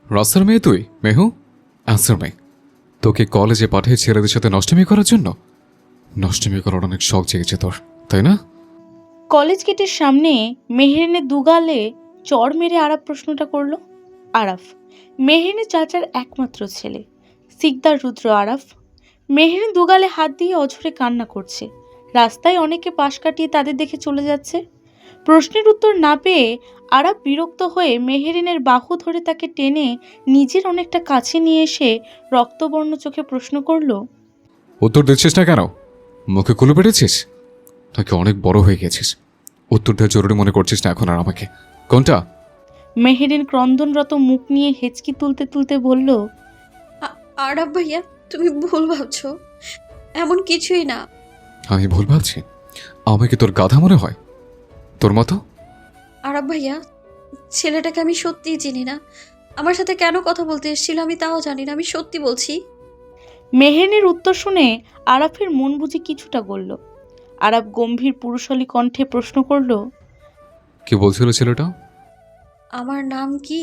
রাস্তার মেয়ে তুই মেহু? Answer me. তোকে কলেজে পাঠিয়ে ছেলেদের সাথে নষ্টমী করার জন্য? নষ্টমী করার অনেক শখ জেগেছে তোর, তাই না? কলেজ গেটের সামনে মেহেরিনের দুগালে চড় মেরে আরাফ প্রশ্নটা করলো। আরাফ মেহেরিনের চাচার একমাত্র ছেলে, সিকদার রুদ্র আরাফ। মেহেরিন দুগালে হাত দিয়ে অঝরে কান্না করছে। রাস্তায় অনেকে পাশ কাটিয়ে তাদের দেখে চলে যাচ্ছে। প্রশ্নের উত্তর না পেয়ে আরাফ বিরক্ত হয়ে মেহেরিনের বাহু ধরে তাকে টেনে নিজের অনেকটা কাছে নিয়ে এসে রক্তবর্ণ চোখে প্রশ্ন করলো, উত্তর দিচ্ছিস না কেন? মুখে কুলু পেটেছিস নাকি অনেক বড় হয়ে গেছিস? উত্তর দেওয়া জরুরি মনে করছিস না এখন আর আমাকে? কোনটা? মেহেরিন ক্রন্দনরত মুখ নিয়ে হেঁচকি তুলতে তুলতে বলল, আরাফ ভাইয়া, তুমি ভুল ভাবছো, এমন কিছুই না। আমি ভুল ভাবছি? আমাকে তোর গাধা মনে হয় তোর মতো? আরাফ ভাইয়া, ছেলেটাকে আমি সত্যিই চিনি না। আমার সাথে কেন কথা বলতে এসেছিল আমি তাও জানি না, আমি সত্যি বলছি। মেহেরিনের উত্তর শুনে আরাফের মন বুঝি কিছুটা গলল। আরাফ গম্ভীর পুরুষালী কণ্ঠে প্রশ্ন করল, কি বলছিল ছেলেটা? আমার নাম কি,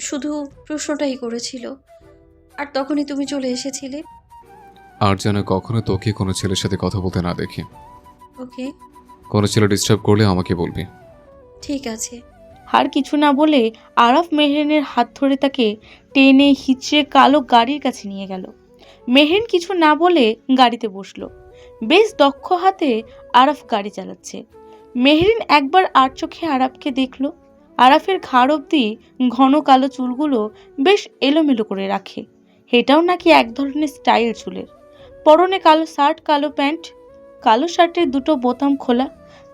শুধু প্রশ্নটাই করেছিল, আর তখনই তুমি চলে এসেছিলে। আর যেন কখনো তোকে কোনো ছেলের সাথে কথা বলতে না দেখি। ওকে, কোনো ছেলে ডিস্টার্ব করলে আমাকে বলবি। ঠিক আছে। আর কিছু না বলে আরাফ মেহেরিনের হাত ধরে তাকে টেনে হিচড়ে কালো গাড়ির কাছে নিয়ে গেল। মেহেরিন কিছু না বলে গাড়িতে বসলো। বেশ দক্ষ হাতে আরাফ গাড়ি চালাচ্ছে। মেহেরিন একবার আর চোখে আরাফকে দেখল। আরাফের ঘাড় অবধি ঘন কালো চুলগুলো বেশ এলোমেলো করে রাখে। এটাও নাকি এক ধরনের স্টাইল চুলের। পরনে কালো শার্ট, কালো প্যান্ট, কালো শার্টের দুটো বোতাম খোলা,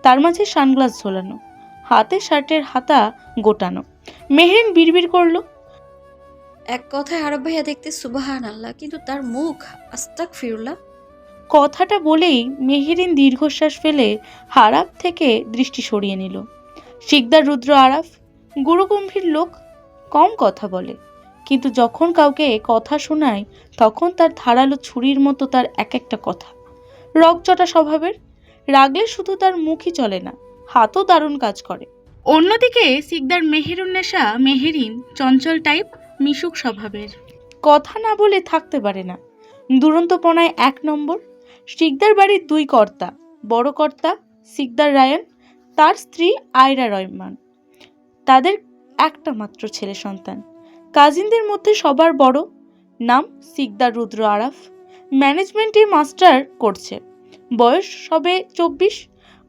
তার মাঝে সানগ্লাস ঝোলানো, হাতে শার্টের হাতা গোটানো। মেহেরিন বিড়বিড় করলো, এক কথায় আরাফ ভাইয়া দেখতে সুবহান আল্লাহ, কিন্তু তার মুখ আস্তাক ফিরুল্লাহ। কথাটা বলেই মেহেরিন দীর্ঘশ্বাস ফেলে আরাফ থেকে দৃষ্টি সরিয়ে নিল। সিকদার রুদ্র আরাফ গুরুগম্ভীর লোক, কম কথা বলে, কিন্তু যখন কাউকে কথা শোনায় তখন তার ধারালো ছুরির মতো তার এক একটা কথা। রগচটা স্বভাবের, রাগলে শুধু তার মুখই চলে না, হাতও দারুণ কাজ করে। অন্যদিকে সিকদার মেহেরুন্নেসা মেহেরিন চঞ্চল টাইপ, মিশুক স্বভাবের, কথা না বলে থাকতে পারে না, দুরন্তপনায় এক নম্বর। সিকদার বাড়ির দুই কর্তা, বড় কর্তা সিকদার রায়ান, তার স্ত্রী আয়রা রহমান। তাদের একটা মাত্র ছেলে সন্তান। কাজিনদের মধ্যে সবার বড়, নাম সিকদার রুদ্র আরাফ। ম্যানেজমেন্টে মাস্টার করছে, বয়স সবে 24।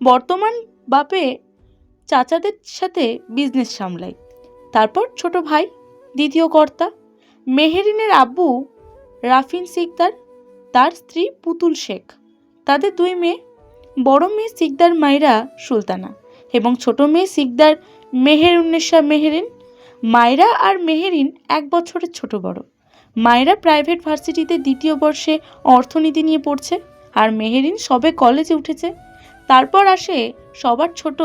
বর্তমান বাপে চাচাদের সাথে বিজনেস সামলায়। তারপর ছোট ভাই দ্বিতীয় কর্তা। মেহেরিনের আব্বু রাফিন সিকদার, তার স্ত্রী পুতুল শেখ। তাদের দুই মেয়ে, বড় মেয়ে সিকদার মাইরা সুলতানা এবং ছোট মেয়ে সিকদার মেহেরুন্নেসা মেহেরিন। মায়রা আর মেহেরিন 1 বছরের ছোট বড়। মায়রা প্রাইভেট ভার্সিটিতে 2য় বর্ষে অর্থনীতি নিয়ে পড়ছে, আর মেহেরিন সবে কলেজে উঠেছে। তারপর আসে সবার ছোট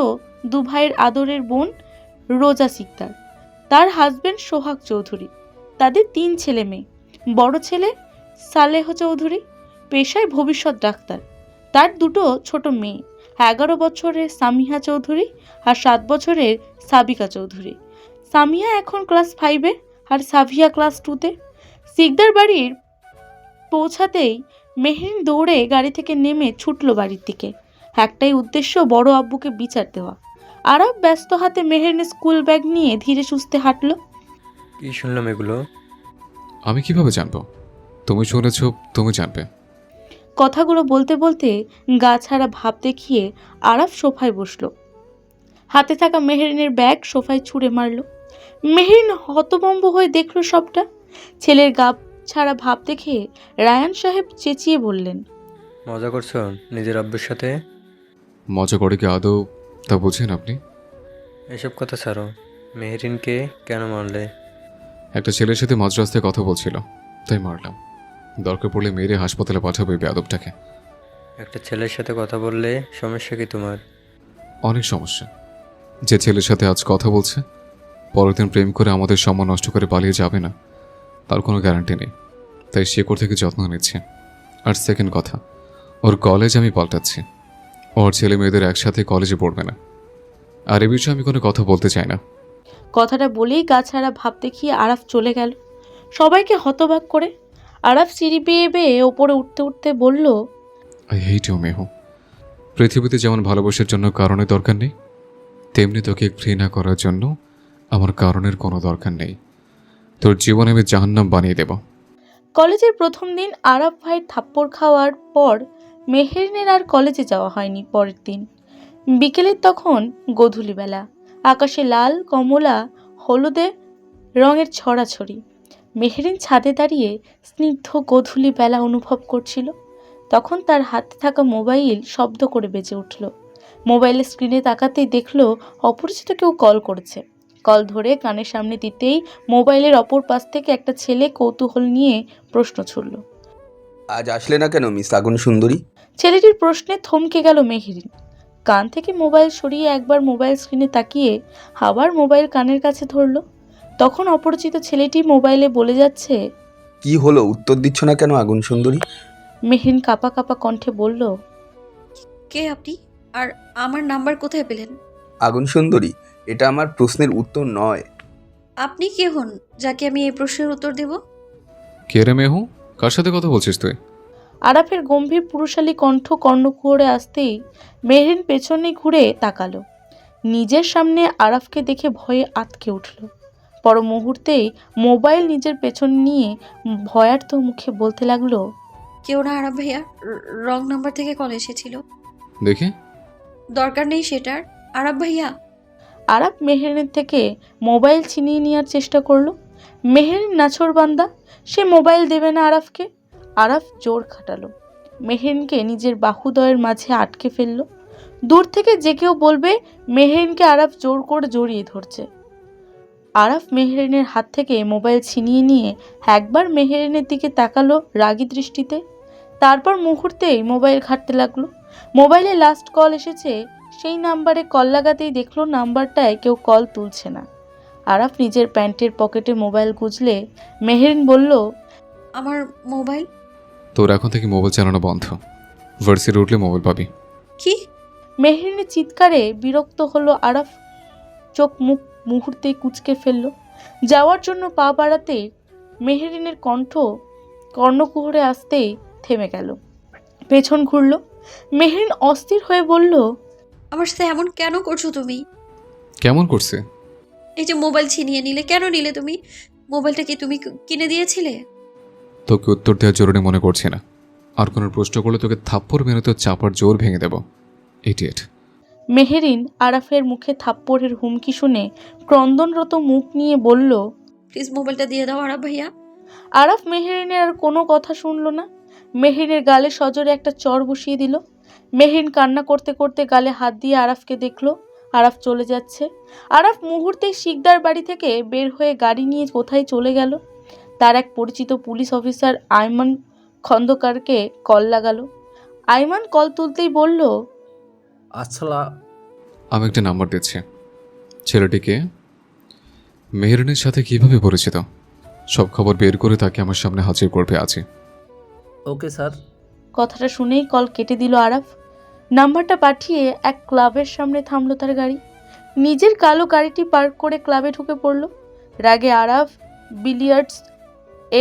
দু ভাইয়ের আদরের বোন রোজা সিকদার, তার হাজবেন্ড সোহাগ চৌধুরী। তাদের 3 ছেলে মেয়ে। বড় ছেলে সালেহ চৌধুরী, পেশায় ভবিষ্যৎ ডাক্তার। তার 2 ছোট মেয়ে, 11 বছরের সামিহা চৌধুরী আর 7 বছরের সাবিকা চৌধুরী। সামিহা এখন ক্লাস 5-এ আর সাভিয়া ক্লাস 2-তে। সিকদার বাড়ির পৌঁছাতেই মেহেরিন দৌড়ে গাড়ি থেকে নেমে ছুটল বাড়ির দিকে। একটাই উদ্দেশ্য, বড় আব্বুকে বিচার দেওয়া। আরাফ ব্যস্ত হাতে মেহেরিনের স্কুল ব্যাগ নিয়ে ধীরে সুস্থে হাঁটল। কি শুনলাম এগুলো? আমি কিভাবে জানবো? তুমি শুনেছ, তুমি জানবে। কথাগুলো বলতে বলতে গা ছাড়া ভাব দেখিয়ে আরাফ সোফায় বসল। হাতে থাকা মেহেরিনের ব্যাগ সোফায় ছুঁড়ে মারল। মেহেরিন হতভম্ব হয়ে দেখল সবটা। ছেলের গা ছাড়া ভাব দেখে রায়ান সাহেব চেঁচিয়ে বললেন, মজা করছো নিজের আব্বুর সাথে? মজা করে কি আদৌ তা বুঝেন আপনি? এসব কথা ছাড়ো, মেহেরিনকে কেন মারলে? একটা ছেলের সাথে মাঝ রাস্তায় কথা বলছিল, তাই মারলাম। দরকার পড়লে মেরে হাসপাতালে পাঠাবে বেয়াদবটাকে। একটা ছেলের সাথে কথা বললে সমস্যা কি তোমার? অনেক সমস্যা। যে ছেলের সাথে আজ কথা বলছে পরের দিন প্রেম করে আমাদের সম্মান নষ্ট করে পালিয়ে যাবে না, তার কোনো গ্যারান্টি নেই। তাই শেকড় থেকে যত্ন নিচ্ছে। আর সেকেন্ড কথা, ওর কলেজ আমি পাল্টাচ্ছি। ওর ছেলে মেয়েদের একসাথে কলেজে পড়বে না। আর এ বিষয়ে আমি কোনো কথা বলতে চাই না। কথাটা বলেই গা ছাড়া ভাব দেখিয়ে আরাফ চলে গেল সবাইকে হতবাক করে। আরাফ সিঁড়ি বেয়ে বেয়ে ওপরে উঠতে উঠতে বলল, আই হেট ইউ মেহু। পৃথিবীতে যেমন ভালোবাসার জন্য কারণের দরকার নেই, তেমনি তোকে ঘৃণা করার জন্য আমার কারণের কোনো দরকার নেই। তোর জীবনে আমি জাহান্নাম বানিয়ে দেব। কলেজের প্রথম দিন আরাফ ভাইয়ের থাপ্পড় খাওয়ার পর মেহেরিনের আর কলেজে যাওয়া হয়নি। পরের দিন বিকেলের তখন গোধূলিবেলা, আকাশে লাল, কমলা, হলুদে রঙের ছড়াছড়ি। মেহেরিন ছাদে দাঁড়িয়ে স্নিগ্ধ গোধূলি বেলা অনুভব করছিল। তখন তার হাতে থাকা মোবাইল শব্দ করে বেজে উঠল। মোবাইলের স্ক্রিনে তাকাতেই দেখল অপরিচিত কেউ কল করেছে। কল ধরে কানের সামনে দিতেই মোবাইলের অপর পাশ থেকে একটা ছেলে কৌতূহল নিয়ে প্রশ্ন ছুড়ল। আজ আসলে না কেন মিস আগুন সুন্দরী? ছেলেটির প্রশ্নে থমকে গেল মেহেরিন। কান থেকে মোবাইল সরিয়ে একবার মোবাইল স্ক্রিনে তাকিয়ে আবার মোবাইল কানের কাছে ধরল। তখন অপরিচিত ছেলেটি মোবাইলে বলে যাচ্ছে, কি হলো, উত্তর দিচ্ছ না কেন আগুন সুন্দরী? মেহেরিন কাঁপা কাঁপা কণ্ঠে বলল, কে আপনি? আর আমার নাম্বার কোথায় পেলেন? আগুন সুন্দরী, এটা আমার প্রশ্নের উত্তর নয়। আপনি কে হন যাকে আমি এই প্রশ্নের উত্তর দেব? কে রে মেহু? কার সাথে কথা বলছিস তুই? আরাফের গম্ভীর পুরুষালী কণ্ঠ কর্ণকুহরে আসতেই মেহেরিন পেছনে ঘুরে তাকালো। নিজের সামনে আরাফকে দেখে ভয়ে আঁতকে উঠল। পর মুহূর্তেই মোবাইল নিজের পেছন নিয়ে ভয়ার্ত মুখে বলতে লাগলো, কেউ না আরাব ভাইয়া, রং নাম্বার থেকে কল এসেছিল। দেখি। দরকার নেই সেটার। আরাব ভাইয়া। আরাফ মেহেরিনের থেকে মোবাইল ছিনিয়ে নেওয়ার চেষ্টা করলো। মেহেরিন নাছোড়বান্দা, সে মোবাইল দেবে না আরাফকে। আরাফ জোর খাটালো, মেহেরিনকে নিজের বাহুদয়ের মাঝে আটকে ফেললো। দূর থেকে যে কেউ বলবে মেহেরিনকে আরাফ জোর করে জড়িয়ে ধরছে। আরাফ মেহেরিনের হাত থেকে মোবাইল ছিনিয়ে নিয়ে একবার মেহেরিনের দিকে তাকালো রাগী দৃষ্টিতে। তারপর মুহূর্তেই মোবাইল ঘাঁটতে লাগলো। মোবাইলে লাস্ট কল এসেছে, সেই নাম্বারে কল লাগাতেই দেখলো নাম্বারটায় কেউ কল তুলছে না। আরাফ নিজের প্যান্টের পকেটে মোবাইল গুজলে মেহেরিন বলল, আমার মোবাইল। তোর এখন থেকে মোবাইল চালানো বন্ধ। ভার্সিটি উঠলে মোবাইল পাবি। কি? মেহেরিনের চিৎকারে বিরক্ত হলো আরাফ। চোখ মুখ মুহূর্তেই কুঁচকে ফেলল। যাওয়ার জন্য পা বাড়াতেই মেহেরিনের কণ্ঠ কর্ণকুহরে আসতেই থেমে গেল। পেছন ঘুরল। মেহেরিন অস্থির হয়ে বলল, আমার সাথে এমন কেন করছো তুমি? কেমন করছে? এই যে মোবাইল ছিনিয়ে নিলে, কেন নিলে তুমি? মোবাইলটা কি তুমি কিনে দিয়েছিলে? তোকে উত্তর দেওয়ার জরুরি মনে করছি না। আর কোনো প্রশ্ন করলে তোকে থাপ্পড় মেরে তোর চাপার জোর ভেঙে দেব। ইডিয়েট। মেহেরিন আরাফের মুখে থাপ্পড়ের হুমকি শুনে ক্রন্দনরত মুখ নিয়ে বলল। প্লিজ মোবাইলটা দিয়ে দাও আরাব ভাইয়া। আরাফ মেহেরিনের আর কোনো কথা শুনল না। মেহেরিনের গালে সজোরে একটা চড় বসিয়ে দিল। মেহেরিন কান্না করতে করতে গালে হাত দিয়ে আরাফকে দেখলো। আরাফ চলে যাচ্ছে। আরাফ মুহূর্তেই শিকদার বাড়ি থেকে বের হয়ে গাড়ি নিয়ে কোথায় চলে গেল। তার এক পরিচিত পুলিশ অফিসার আইমান খন্দকারকে কল লাগালো। আইমান কল তুলতেই বলল, আমি একটা নাম্বার দিচ্ছি। ছেলেটিকে মেহেরিনের সাথে কিভাবে পরিচিত সব খবর বের করে তাকে আমার সামনে হাজির করবে আজই। Okay sir. কথাটা শুনেই কল কেটে দিল আরাফ। নাম্বারটা পাঠিয়ে এক ক্লাবের সামনে থামলো তার গাড়ি। নিজের কালো গাড়িটি পার্ক করে ক্লাবে ঢুকে পড়ল। রাগে আরাফ বিলিয়ার্ডস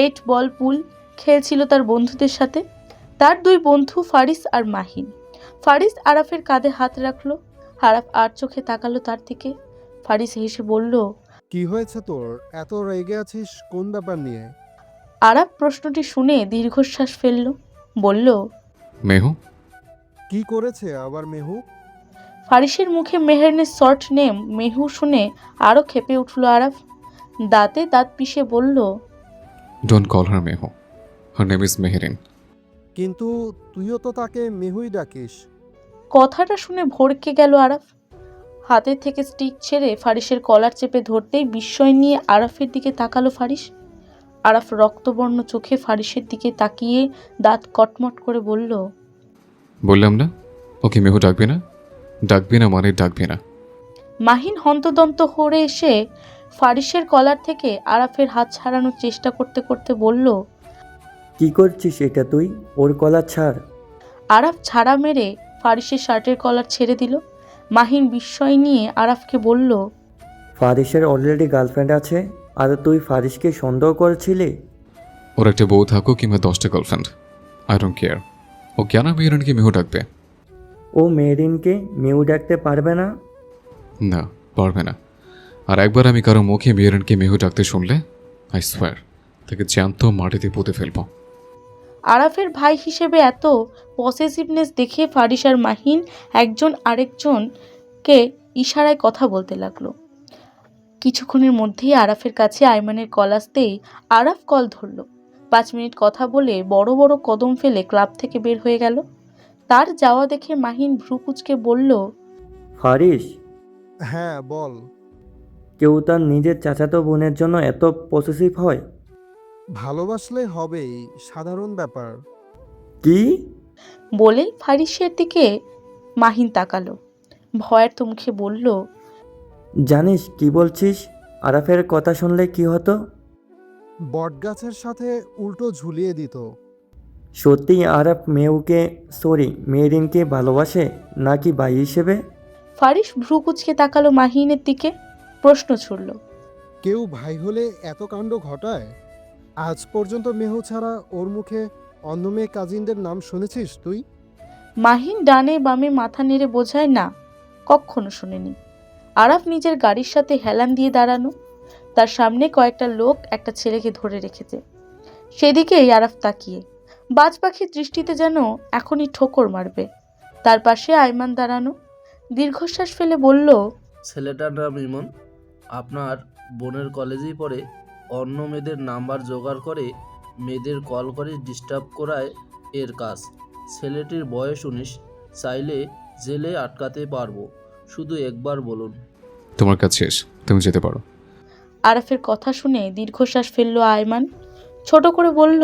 8 বল পুল খেলছিল তার বন্ধুদের সাথে। তার দুই বন্ধু ফারিস আর মাহিন। ফারিস আরাফের কাঁধে হাত রাখলো। আরাফ আর চোখে তাকালো তার দিকে। ফারিস হেসে বলল, কি হয়েছে তোর? এত রেগে আছিস কোন ব্যাপার নিয়ে? আরাফ প্রশ্নটি শুনে দীর্ঘশ্বাস ফেলল। বলল, মেহু। কি করেছে আবার মেহু? ফারিসের মুখে মেহেরিনের শর্ট নেম মেহু শুনে আরও ক্ষেপে উঠল আরাফ। দাঁতে দাঁত পিষে বলল, don't call her মেহু, her name is Meherin. কিন্তু তুইও তো তাকে মেহুই ডাকিস। কথাটা শুনে ভড়কে গেল আরাফ। হাতের থেকে স্টিক ছেড়ে ফারিসের কলার চেপে ধরতেই বিস্ময় নিয়ে আরাফের দিকে তাকালো ফারিস। আরাফ রক্তবর্ণ চোখে ফারিসের দিকে তাকিয়ে দাঁত কটমট করে বলল, বললাম না ওকে মেহু ডাকবি না। ডাকবি না মানে ডাকবি না। মাহিন হন্তদন্ত হয়ে এসে ফারিসের কলার থেকে আরাফের হাত ছাড়ানোর চেষ্টা করতে করতে বলল, কি করছিস এটা তুই? ওর কলার ছাড়। আরাফ ছাড়া মেরে ফারিসের শার্টের কলার ছেড়ে দিল। মাহিন বিস্ময় নিয়ে আরাফকে বলল, ফারিসের অলরেডি গার্লফ্রেন্ড আছে আর তুই ফারিসকে সন্দেহ করেছিলি? ওর একটা বউ থাকুক কিংবা 10টা গার্লফ্রেন্ড, আই ডোন্ট কেয়ার। ও কেন মেহরিনকে মেহু ডাকবে? ও মেহরিনকে মেউ ডাকতে পারবে না। না, পারবে না। আর একবার আমি কারো মুখে মেহরিনকে মেহু ডাকতে শুনলে আই সোয়ার তাকে জ্যান্ত মাটিতে পুঁতে ফেলবো। আরাফের ভাই হিসেবে এত পসেসিভনেস দেখে ফারিস আর মাহিন একজন আরেকজনকে ইশারায় কথা বলতে লাগলো। কিছুক্ষণের মধ্যেই আরাফের কাছে আইমানের কল আসতেই আরাফ কল ধরল। 5 মিনিট কথা বলে বড় বড় কদম ফেলে ক্লাব থেকে বের হয়ে গেল। তার যাওয়া দেখে মাহিন ভ্রু কুঁচকে বলল, ফারিস, হ্যাঁ বল। কেউ তার নিজের চাচাতো বোনের জন্য এত পসেসিভ হয়? ভালোবাসলে হবেই, সাধারণ ব্যাপার। কি? বলেই ফারিসের দিকে মাহিন তাকালো। ভয়ের তো মুখে বলল, জানিস কি বলছিস? আরাফের কথা শুনলে কি হতো? বটগাছের সাথে উল্টো ঝুলিয়ে দিত। সত্যি আরাফ মেহরিনকে ভালোবাসে নাকি ভাই হিসেবে? ফারিস ভ্রু কুঁচকে তাকালো মাহিনের দিকে, প্রশ্ন ছুড়ল। কেউ ভাই হলে এত কাণ্ড ঘটায়? আজ পর্যন্ত মেহু ছাড়া ওর মুখে অন্য মেয়ে কাজিনদের নাম শুনেছিস তুই? মাহিন ডানে বামে মাথা নেড়ে বোঝায়, না, কখনো শুনেনি। আরাফ নিজের গাড়ির সাথে হেলান দিয়ে দাঁড়ানো, তার সামনে কয়েকটা লোক একটা ছেলেকে ধরে রেখেছে। সেদিকেই আরাফ তাকিয়ে, বাজ পাখির দৃষ্টিতে যেন এখনই ঠোকর মারবে। তার পাশে আইমান দাঁড়ানো, দীর্ঘশ্বাস ফেলে বলল, ছেলেটার নাম ইমন, আপনার বোনের কলেজেই পড়ে। অন্য মেয়েদের নাম্বার জোগাড় করে মেয়েদের কল করে ডিস্টার্ব করায় এর কাজ। ছেলেটির বয়স 19, চাইলে জেলে আটকাতে পারবো, শুধু একবার বলুন। তোমার কাজ শেষ, তুমি যেতে পারো। আরাফের কথা শুনে দীর্ঘশ্বাস ফেললো আইমান, ছোট করে বলল,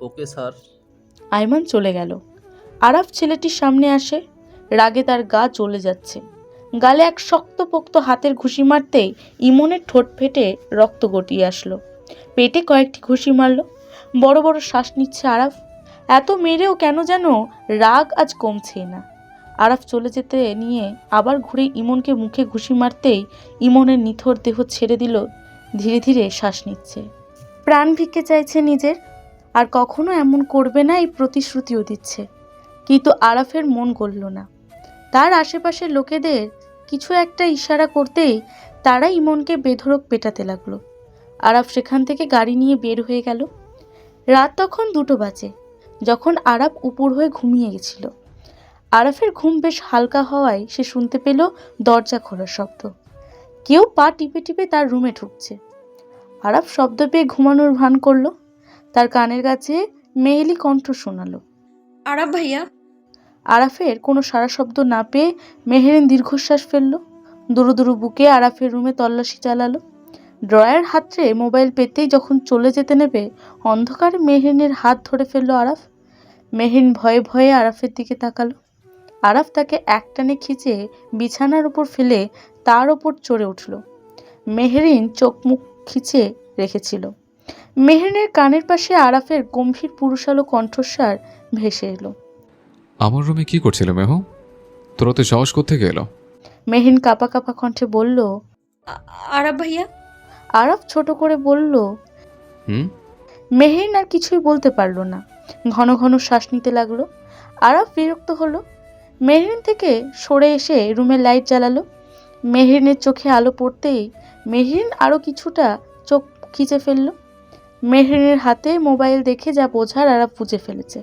ওকে স্যার। আইমান চলে গেল। আরাফ ছেলেটির সামনে আসে, রাগে তার গা জ্বলে যাচ্ছে। গালে এক শক্তপোক্ত হাতের ঘুষি মারতেই ইমনের ঠোঁট ফেটে রক্ত গটিয়ে আসলো। পেটে কয়েকটি ঘুষি মারল। বড় বড় শ্বাস নিচ্ছে আরাফ। এত মেরেও কেন যেন রাগ আজ কমছেই না। আরাফ চলে যেতে নিয়ে আবার ঘুরে ইমনকে মুখে ঘুষি মারতেই ইমনের নিথর দেহ ছেড়ে দিল, ধীরে ধীরে শ্বাস নিচ্ছে। প্রাণ ভিক্ষে চাইছে নিজের, আর কখনো এমন করবে না এই প্রতিশ্রুতিও দিচ্ছে। কিন্তু আরাফের মন গলল না। তার আশেপাশের লোকেদের কিছু একটা ইশারা করতেই তারা ইমনকে বেধড়ক পেটাতে লাগলো। আরাফ সেখান থেকে গাড়ি নিয়ে বের হয়ে গেল। রাত তখন 2টো বাজে, যখন আরাফ উপুর হয়ে ঘুমিয়ে গেছিল। আরাফের ঘুম বেশ হালকা হওয়ায় সে শুনতে পেল দরজা খোলার শব্দ। কেউ পা টিপে টিপে তার রুমে ঢুকছে। আরাফ শব্দ পেয়ে ঘুমানোর ভান করলো। তার কানের কাছে মেয়েলি কণ্ঠ শোনালো, আরাফ ভাইয়া। আরাফের কোনো সাড়া শব্দ না পেয়ে মেহেরিন দীর্ঘশ্বাস ফেলল। দুরু দুরু বুকে আরাফের রুমে তল্লাশি চালালো। ড্রয়ার হাতড়ে মোবাইল পেতেই যখন চলে যেতে নেবে, অন্ধকারে মেহেরিনের হাত ধরে ফেলল আরাফ। মেহেরিন ভয়ে ভয়ে আরাফের দিকে তাকালো। আরাফ তাকে একটানে খিঁচে বিছানার উপর ফেলে তার ওপর চড়ে উঠল। মেহেরিন চোখ মুখ খিঁচে রেখেছিল। মেহেরিনের কানের পাশে আরাফের গম্ভীর পুরুষালো কণ্ঠস্বর ভেসে এলো, আমার রুমে কি করছিল মেহু? তোরা তো সাহস কোত্থেকে এলো? মেহেরিন কাঁপা কাঁপা কণ্ঠে বলল। আ- আরাফ ভাইয়া। আরাফ ছোট করে বলল। হুম? মেহেরিন আর কিছুই বলতে পারল না, ঘন ঘন শ্বাস নিতে লাগলো। আরাফ বিরক্ত হলো। মেহেরিন থেকে সরে এসে রুমের লাইট জ্বালালো। মেহেরিনের চোখে আলো পড়তেই মেহেরিন আরও কিছুটা চোখ খিচে ফেলল। মেহেরিনের হাতে মোবাইল দেখে যা বোঝার আরাফ বুঝে ফেলেছে।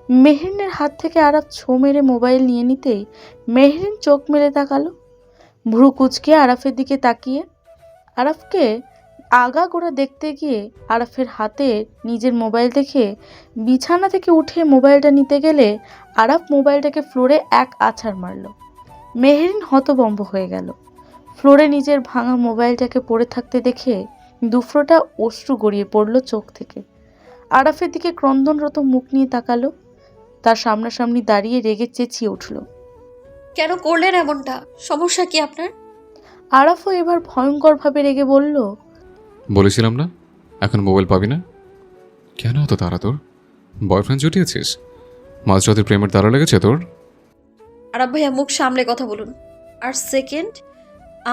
মেহেরিনের হাত থেকে আরাফ ছো মেরে মোবাইল নিয়ে নিতেই মেহেরিন চোখ মেলে তাকালো, ভ্রু কুঁচকে আরাফের দিকে তাকিয়ে। আরাফকে আগাগোড়া দেখতে গিয়ে আরাফের হাতে নিজের মোবাইল দেখে বিছানা থেকে উঠে মোবাইলটা নিতে গেলে আরাফ মোবাইলটাকে ফ্লোরে এক আছাড় মারল। মেহেরিন হতভম্ব হয়ে গেল। ফ্লোরে নিজের ভাঙা মোবাইলটাকে পড়ে থাকতে দেখে দুফোঁটা অশ্রু গড়িয়ে পড়ল চোখ থেকে। আরাফের দিকে ক্রন্দনরত মুখ নিয়ে তাকালো। তার সামনাসামনি দাঁড়িয়ে রেগে চেঁচিয়ে উঠল, কেন করলেন এমনটা? সমস্যা কি আপনার? আরাফও এবার ভয়ঙ্করভাবে রেগে বলল, বলেছিলাম না এখন মোবাইল পাবি না। কেন এত তাড়া তোর? বয়ফ্রেন্ড জুটিয়েছিস? মাঝরাতের প্রেমের তাড়া লেগেছে তোর? আরাব ভাইয়া মুখ সামলে কথা বলুন। আর সেকেন্ড,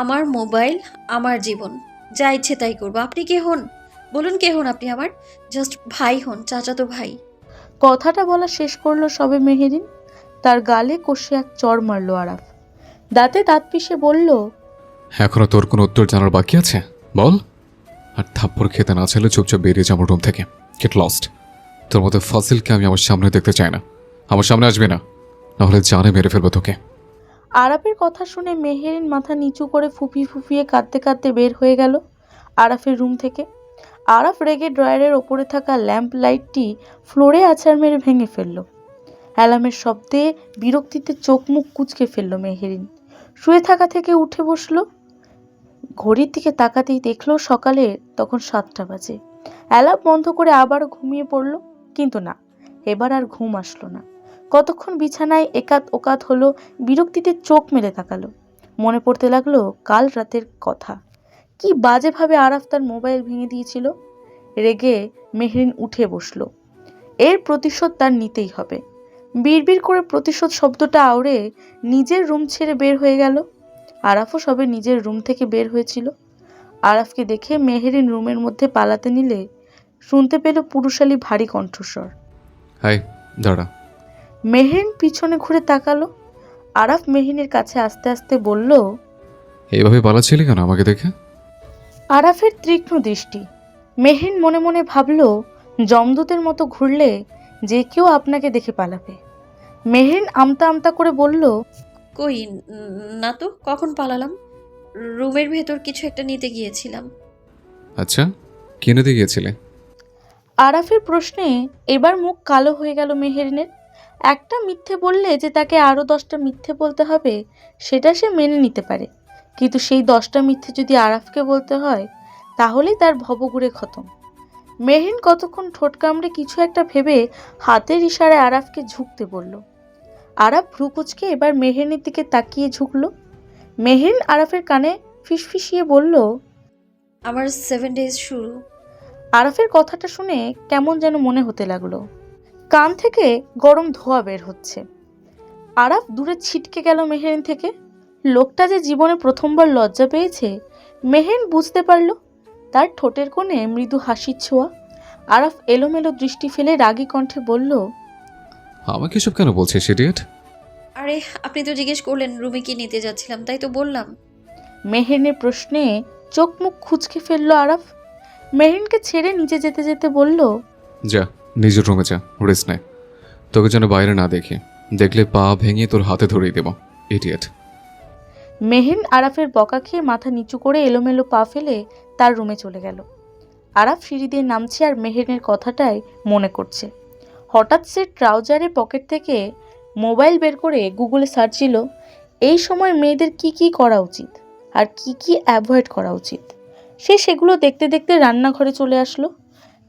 আমার মোবাইল, আমার জীবন, যা ইচ্ছে তাই করবো। আপনি কে হন? বলুন কে হন আপনি আমার? জাস্ট ভাই হন, চাচাতো ভাই। কথাটা বলা শেষ করলো সবে মেহেরিন, তার গালে কষে এক চড় মারল আরাফ। দাঁতে দাঁত পিষে বলল, এখনো তোর কোনো উত্তর জানার বাকি আছে? বল। আর থাপ্পড় খেতে না চাইলে চুপচাপ বেরিয়ে যাবো রুম থেকে। Get lost. তোর মতো ফাসিলকে আমি আমার সামনে দেখতে চাই না। আমার সামনে আসবি না, নাহলে জানে মেরে ফেলবো তোকে। আরাফের কথা শুনে মেহেরিন মাথা নিচু করে ফুপিয়ে ফুপিয়ে কাঁদতে কাঁদতে বের হয়ে গেল আরাফের রুম থেকে। আরাফ রেগে ড্রয়ারের ওপরে থাকা ল্যাম্প লাইটটি ফ্লোরে আছাড় মেরে ভেঙে ফেলল। অ্যালার্মের শব্দে বিরক্তিতে চোখ মুখ কুঁচকে ফেলল মেহেরিন। শুয়ে থাকা থেকে উঠে বসলো। ঘড়ির দিকে তাকাতেই দেখলো সকালে তখন 7টা বাজে। অ্যালার্ম বন্ধ করে আবার ঘুমিয়ে পড়ল, কিন্তু না, এবার আর ঘুম আসলো না। কতক্ষণ বিছানায় একাত ওকাত হলো, বিরক্তিতে চোখ মেলে তাকালো। মনে পড়তে লাগলো কাল রাতের কথা। কি বাজেভাবে আরাফ তার মোবাইল ভেঙে দিয়েছিল। রেগে মেহরিন উঠে বসলো। এর প্রতিশোধ তার নিতেই হবে। বিড়বিড় করে প্রতিশোধ শব্দটা আওড়ে নিজের রুম ছেড়ে বের হয়ে গেল। আরাফও সবে নিজের রুম থেকে বের হয়েছিল। আরাফকে দেখে মেহেরিন রুমের মধ্যে পালাতে নিলে শুনতে পেল পুরুষালী ভারী কণ্ঠস্বর। হাই, দাঁড়া। মেহেরিন পিছনে ঘুরে তাকালো। আরাফ মেহিনের কাছে আস্তে আস্তে বলল, এইভাবে পালাচ্ছিলি কেন আমাকে দেখে? আরাফের তীক্ষ্ণ দৃষ্টি। মেহরিন মনে মনে ভাবল, জমদূতের মতো ঘুরলে যে কেউ আপনাকে দেখে পালাবে। মেহরিন আমতা আমতা করে বলল, কই, না তো, কখন পালালাম? রুমের ভেতর কিছু একটা নিতে গিয়েছিলাম। আচ্ছা, কিনে দিয়ে গিয়েছিলে? আরাফের প্রশ্নে এবার মুখ কালো হয়ে গেল মেহেরিনের। একটা মিথ্যে বললে যে তাকে আরও 10টা মিথ্যে বলতে হবে সেটা সে মেনে নিতে পারে, কিন্তু সেই 10টা মিথ্যে যদি আরাফকে বলতে হয় তাহলেই তার ভবঘুরে খতম। মেহরিন কতক্ষণ ঠোঁট কামড়ে কিছু একটা ভেবে হাতের ইশারায় আরাফকে ঝুঁকতে বলল। আরাফ ভ্রু কুঁচকে এবার মেহরিনের দিকে তাকিয়ে ঝুঁকল। মেহরিন আরাফের কানে ফিসফিসিয়ে বলল, আমার 7 ডেজ শুরু। আরাফের কথাটা শুনে কেমন যেন মনে হতে লাগলো। কান থেকে গরম ধোঁয়া বের হচ্ছে। আরাফ দূরে ছিটকে গেল মেহরিন থেকে। লোকটা যে জীবনে প্রথমবার লজ্জা পেয়েছে মেহরিন বুঝতে পারল। তার ঠোঁটের কোণে মৃদু হাসির ছোঁয়া। আরাফ এলোমেলো দৃষ্টি ফেলে রাগী কণ্ঠে বলল, আমাকে এসব কেন বলছিস ইডিয়েট? আরে আপনি তো জিজ্ঞেস করলেন রুমে কি নিতে যাচ্ছিলাম, তাই তো বললাম। মেহরিনের প্রশ্নে চোখ মুখ খুঁচকে ফেলল আরাফ। মেহরিনকে ছেড়ে নিচে যেতে যেতে বলল, যা, নিজের রুমে যা, রেস্ট নে। তোকে যেন বাইরে না দেখি, দেখলে পা ভেঙে তোর হাতে ধরিয়ে দেব, ইডিয়েট। মেহরিন আরাফের বকা খেয়ে মাথা নিচু করে এলোমেলো পা ফেলে তার রুমে চলে গেল। আরাফ সিঁড়ি দিয়ে নামছে আর মেহরিনের কথাটাই মনে করছে। হঠাৎ সে ট্রাউজারের পকেট থেকে মোবাইল বের করে গুগলে সার্চ দিল এই সময় মেয়েদের কি কি করা উচিত আর কি কি অ্যাভয়েড করা উচিত। সে সেগুলো দেখতে দেখতে রান্নাঘরে চলে আসলো।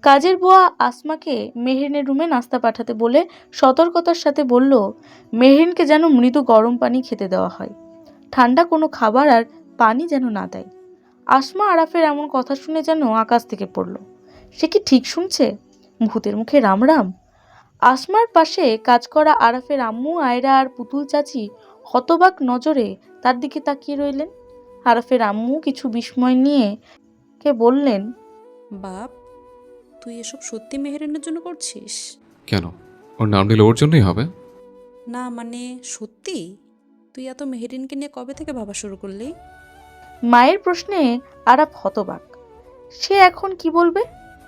কাজের বুয়া আসমাকে মেহরিনের রুমে নাস্তা পাঠাতে বলে সতর্কতার সাথে বলল মেহরিনকে যেন মৃদু গরম পানি খেতে দেওয়া হয়, ঠান্ডা কোনো খাবার আর পানি যেন না দেয়। আসমা আরাফের এমন কথা শুনে যেন আকাশ থেকে পড়ল। সে কি ঠিক শুনছে? ভূতের মুখে রাম রাম। আসমার পাশে কাজ করা আরাফের আম্মু আয়রা আর পুতুল চাচি হতবাক নজরে তার দিকে তাকিয়ে রইলেন। আরাফের আম্মু কিছু বিস্ময় নিয়ে কে বললেন, বাপ, তুই এসব সত্যি মেহেরিনের জন্য করছিস? কেন, ওর নাম নিলে ওর জন্যই হবে? না মানে সত্যি? তুই এত মেহেরিনকে নিয়ে কবে থেকে ভাবা শুরু করলি? মায়ের প্রশ্নে আরাফ হতবাক। সে এখন কি বলবে?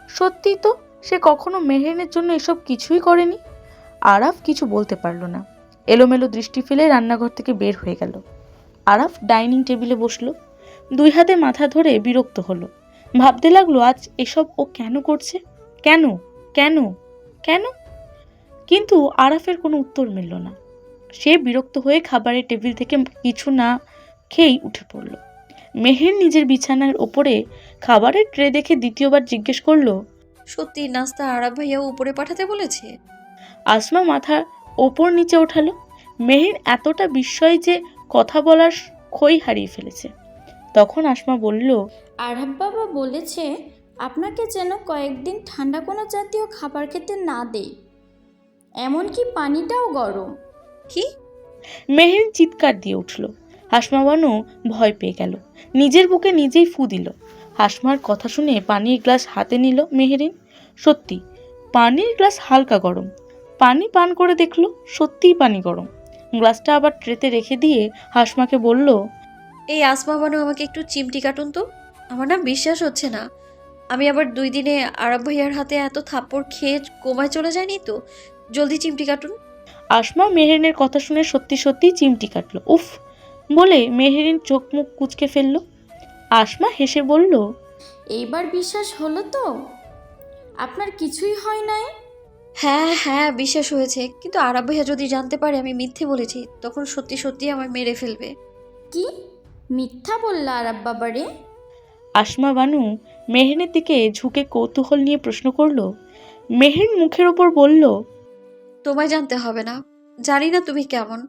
সত্যিই তো, সে কখনো মেহেরিনের জন্য এসব কিছুই করেনি। আরাফ কিছু বলতে পারল না। এলোমেলো দৃষ্টি ফেলে রান্নাঘর থেকে বের হয়ে গেল। আরাফ ডাইনিং টেবিলে বসলো। 2 হাতে মাথা ধরে বিরক্ত হলো। ভাবতে লাগলো আজ এসব ও কেন করছে, কেন কেন কেন? কিন্তু আরাফের কোনো উত্তর মিলল না। সে বিরক্ত হয়ে খাবারের টেবিল থেকে কিছু না খেয়েই উঠে পড়ল। মেহের নিজের বিছানার ওপরে খাবারের ট্রে দেখে দ্বিতীয়বার জিজ্ঞেস করলো, সত্যি নাস্তা আরাব ভাইয়া উপরে পাঠাতে বলেছে? আসমা মাথা ওপর নিচে ওঠালো। মেহির এতটা বিস্ময় যে কথা বলার খই হারিয়ে ফেলেছে। তখন আসমা বলল, আরহাব বাবা বলেছে আপনাকে যেন কয়েকদিন ঠান্ডা কোনো জাতীয় খাবার খেতে না দেই, এমনকি পানিটাও গরম। কি? মেহেরিন চিৎকার দিয়ে উঠল। হাসমা বানু ভয় পেয়ে গেল, নিজের বুকে নিজেই ফু দিল। হাসমার কথা শুনে পানির গ্লাস হাতে নিল মেহেরিন। সত্যি পানির গ্লাস হালকা গরম। পানি পান করে দেখলো সত্যিই পানি গরম। গ্লাসটা আবার ট্রেতে রেখে দিয়ে হাসমাকে বলল, এই আসমা বানু আমাকে একটু চিমটি কাটুন তো, আমার না বিশ্বাস হচ্ছে না আমি আবার 2 দিনে আরব ভাইয়ার হাতে এত থাপ্পড় খেয়ে কোমায় চলে যায়নি তো। জলদি চিমটি কাটুন। আসমা মেহেরিনের কথা শুনে সত্যি সত্যিই চিমটি কাটলো। উফ বলে মেহেরিন চোখ মুখ কুঁচকে ফেলল। আসমা হেসে বলল, এইবার বিশ্বাস হলো তো? আপনার কিছুই হয় নাই? হ্যাঁ হ্যাঁ বিশ্বাস হয়েছে, কিন্তু আরব ভাইয়া যদি জানতে পারে আমি মিথ্যে বলেছি তখন সত্যি সত্যি আমায় মেরে ফেলবে। কি মিথ্যা বললা আরাব বাবারে? আসমা বানু মেহেরিনের দিকে ঝুঁকে কৌতূহল নিয়ে প্রশ্ন করলো। মেহেরিন মুখের ওপর বলল, তোমায় জানতে হবে না, জানি না তুমি কেমন,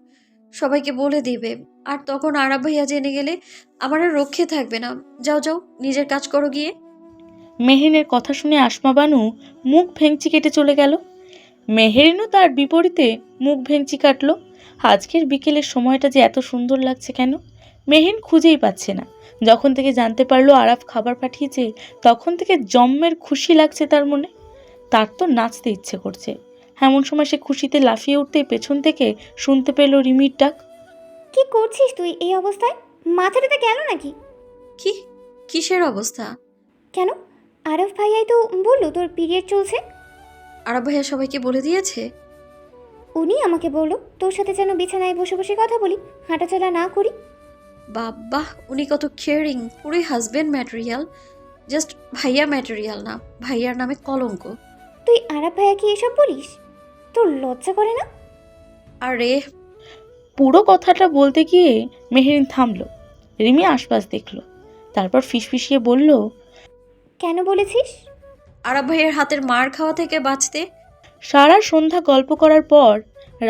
সবাইকে বলে দিবে, আর তখন আরব ভাইয়া জেনে গেলে আমার আর রক্ষে থাকবে না। যাও যাও নিজের কাজ করো গিয়ে। মেহেরিনের কথা শুনে আসমা বানু মুখ ভেঙচি কেটে চলে গেল। মেহেরিনও তার বিপরীতে মুখ ভেঙচি কাটলো। আজকের বিকেলের সময়টা যে এত সুন্দর লাগছে কেন, মেহেরিন খুঁজেই পাচ্ছে না। যখন থেকে জানতে পারলো আরাফ খাবার পাঠিয়েছে, তখন থেকে জম্মের খুশি লাগছে তার মনে। তার তো নাচতে ইচ্ছে করছে। এমন সময় সে খুশিতে লাফিয়ে উঠতে পেছন থেকে শুনতে পেল রিমির ডাক। কি করছিস তুই এই অবস্থায়? মাথাটাতে গেল নাকি? কি কিসের অবস্থা? কেন, আরফ ভাইয়াই তো বললো তোর পিরিয়ড চলছে। আরব ভাইয়া সবাইকে বলে দিয়েছে? উনি আমাকে বললো তোর সাথে যেন বিছানায় বসে বসে কথা বলি, হাঁটাচলা না করি। বাবা উনি কত কেয়ারিং, পুরোই হাজবেন্ড ম্যাটেরিয়াল, জাস্ট ভাইয়া ম্যাটেরিয়াল না, ভাইয়ার নামে কলঙ্ক। তুই আরফ ভাইয়াকে এসব বলিস? তোর লজ্জা করে না? আরে পুরো কথাটা বলতে গিয়ে মেহেরিন থামলো। রিমি আশপাশ দেখলো, তারপর ফিসফিসিয়ে বলল, কেন বলেছিস? আরব ভাইয়ের হাতের মার খাওয়া থেকে বাঁচতে। সারা সন্ধ্যা গল্প করার পর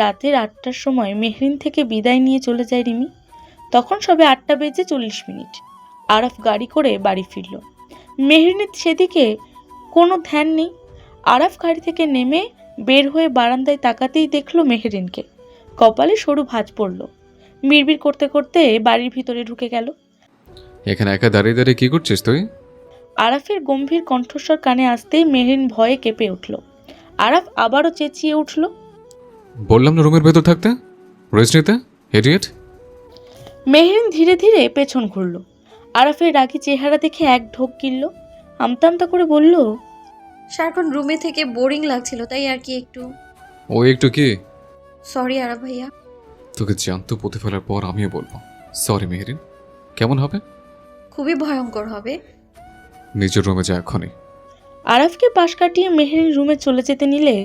রাতের 8টার সময় মেহরিন থেকে বিদায় নিয়ে চলে যায় রিমি। তখন সবে 8:40 আরাফ গাড়ি করে বাড়ি ফিরল। মেহরিনের সেদিকে কোনো ধ্যান নেই। আরাফ গাড়ি থেকে নেমে বের হয়ে বারান্দায় তাকাতেই দেখলো মেহরিনকে। কপালে সরু ভাঁজ পড়ল। বিড়বিড় করতে করতে বাড়ির ভিতরে ঢুকে গেল। এখানে একা দাঁড়িয়ে দাঁড়িয়ে কী করছিস তুই? আরাফের গম্ভীর কণ্ঠস্বর কানে আসতেই মেহরিন ভয়ে কেঁপে উঠল। আরাফ আবারও চেঁচিয়ে উঠল, বললাম না রুমের ভেতর থাকতে, রেস্ট নিতে, ইডিয়েট। মেহরিন ধীরে ধীরে পেছন ঘুরল। আরাফের রাগী চেহারা দেখে এক ঢোক গিলল। আমতা আমতা করে বলল, সারাক্ষণ রুমে থেকে বোরিং লাগছিল তাই আর কি একটু। ও একটু কি? সরি আরব ভাইয়া। তোকে জ্যান্ত পুঁতে ফেলার পর আমিও বলবো সরি মেহরিন। কেমন হবে? খুবই ভয়ঙ্কর হবে। নিজের রুমে যা এখনই। আরাফকে পাশ কাটিয়ে মেহরিন রুমে চলে যেতে নিলে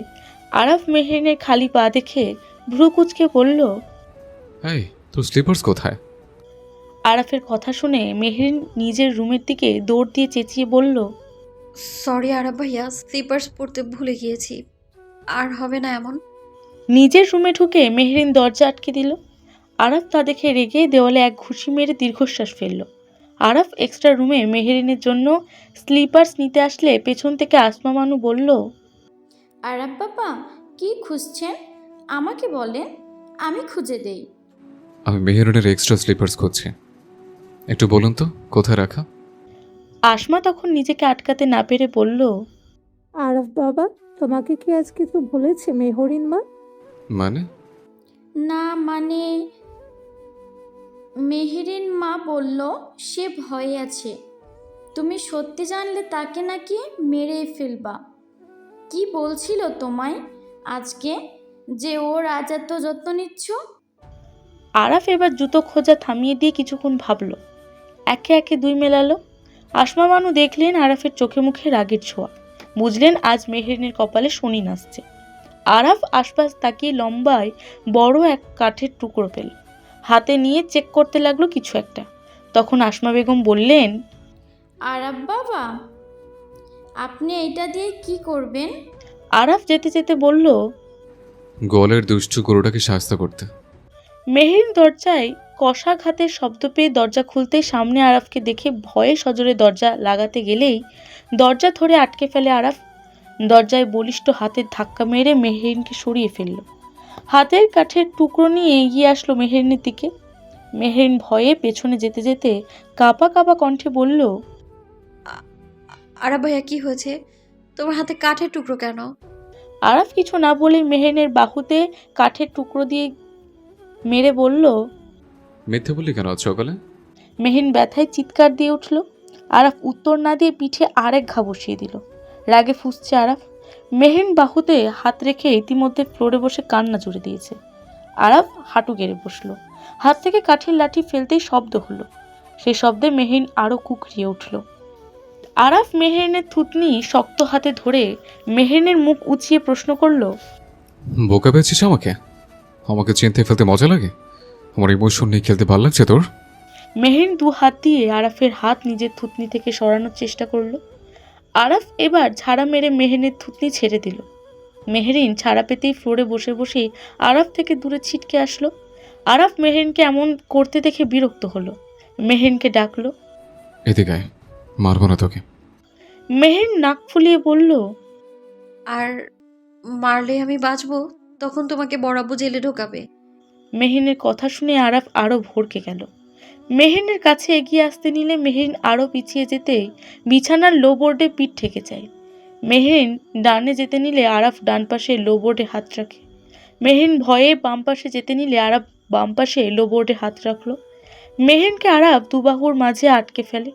আরাফ মেহরিনের খালি পা দেখে ভ্রু কুঁচকে বলল, এই তোর স্লিপার্স কোথায়? আরাফের কথা শুনে মেহরিন নিজের রুমের দিকে দৌড় দিয়ে চেঁচিয়ে বলল, সরি আরব ভাইয়া, স্লিপার্স পরতে ভুলে গিয়েছি, আর হবে না এমন। নিজের রুমে ঢুকে মেহরিন দরজা আটকে দিল। আরাফ তা দেখে রেগে দেওয়ালে এক ঘুষি মেরে দীর্ঘশ্বাস ফেলল। আরাফ এক্সট্রা রুমে মেহরিনের জন্য স্লিপার্স নিতে আসলে পেছন থেকে আসমা মানু বলল, আরাব বাবা কি খুঁজছেন? আমাকে বলেন, আমি খুঁজে দেই। আমি মেহরিনের এক্সট্রা স্লিপার্স খুঁজছি, একটু বলুন তো কোথায় রাখা। আসমা তখন নিজেকে আটকাতে না পেরে বলল, আরফ বাবা তোমাকে কি আজ কিছু বলেছে মেহরিন মা? মানে? না মানে মেহেরিন মা বলল সে ভয়ে আছে, তুমি সত্যি জানলে তাকে নাকি মেরে ফেলবা। কি বলছিল তোমায় আজকে যে ওর আজ এত যত্ন নিচ্ছ? আরাফ এবার জুতো খোঁজা থামিয়ে দিয়ে কিছুক্ষণ ভাবল, একে একে দুই মেলালো। আসমা বানু দেখলেন আরাফের চোখে মুখে রাগের ছোঁয়া, বুঝলেন আজ মেহরিনের কপালে শনি নাচছে। আরাফ আশপাশ তাকিয়ে লম্বায় বড় এক কাঠের টুকরো পেল, হাতে নিয়ে চেক করতে লাগলো কিছু একটা। তখন আসমা বেগম বললেন, আরাব বাবা আপনি এটা দিয়ে কি করবেন? আরাফ যেতে যেতে বলল, গোয়ালের দুষ্টু গরুটাকে সাহায্য করতে। মেহরিন দরজায় কষাঘাতের শব্দ পেয়ে দরজা খুলতেই সামনে আরাফকে দেখে ভয়ে সজোরে দরজা লাগাতে গেলেই দরজা ধরে আটকে ফেলে আরাফ। দরজায় বলিষ্ঠ হাতের ধাক্কা মেরে মেহরিনকে সরিয়ে ফেলল। হাতের কাঠের টুকরো নিয়ে এগিয়ে আসলো মেহেরিনের দিকে। মেহেরিন ভয়ে পেছনে যেতে যেতে কাঁপা কাঁপা কণ্ঠে বলল, আরাফ ভাইয়া কি হয়েছে? তোমার হাতে কাঠের টুকরো কেন? আরাফ কিছু না বলেই মেহেরিনের বাহুতে কাঠের টুকরো দিয়ে মেরে বলল। মিথ্যে বললি কেন আজ সকালে? মেহেরিন ব্যথায় চিৎকার দিয়ে উঠল। আরাফ উত্তর না দিয়ে পিঠে আরেক ঘা বসিয়ে দিল। রাগে ফুঁসছে আরাফ। মেহেরিন বাহুতে হাত রেখে ইতিমধ্যে ফ্লোরে বসে কান্না জুড়ে দিয়েছে। আরাফ হাঁটু গেড়ে বসলো। হাত থেকে কাঠের লাঠি ফেলতেই শব্দ হলো। সেই শব্দে মেহেরিন আরো কুকরিয়ে উঠল। আরাফ মেহেরিনের থুতনি শক্ত হাতে ধরে মেহেরিনের মুখ উঁচিয়ে প্রশ্ন করল, বোকা পেয়েছিস আমাকে? আমাকে চিনতে ফেলতে মজা লাগে? আমার ইমোশন নিয়ে খেলতে ভালো লাগছে তোর? মেহেরিন দু হাত দিয়ে আরাফের হাত নিজের থুতনি থেকে সরানোর চেষ্টা করলো। আরাফ এবার ঝাড়া মেরে মেহেরিনের থুতনি ছেড়ে দিল। মেহেরিন ছাড়া পেতেই ফ্লোরে বসে বসেই আরাফ থেকে দূরে ছিটকে আসলো। আরাফ মেহেরিনকে এমন করতে দেখে বিরক্ত হলো। মেহেরিনকে ডাকলো। এদিকে আয়, মারবো না তোকে। মেহেরিন নাক ফুলিয়ে বলল, আর মারলে আমি বাঁচবো? তখন তোমাকে বড়াবু জেলে ঢোকাবে। মেহেরিনের কথা শুনে আরাফ আরো ভড়কে গেল। মেহেরিনের কাছে এগিয়ে আসতে নিলে মেহেরিন আরো পিছিয়ে যেতেই বিছানার লো বোর্ডে পিঠ ঠেকে যায়। মেহেরিন ডানে যেতে নিলে আরাফ ডান পাশে লো বোর্ডে হাত রাখে। মেহেরিন ভয়ে বাম পাশে যেতে নিলে আরাফ বাম পাশে লো বোর্ডে হাত রাখলো। মেহেরিনকে আরাফ দুবাহুর মাঝে আটকে ফেলে।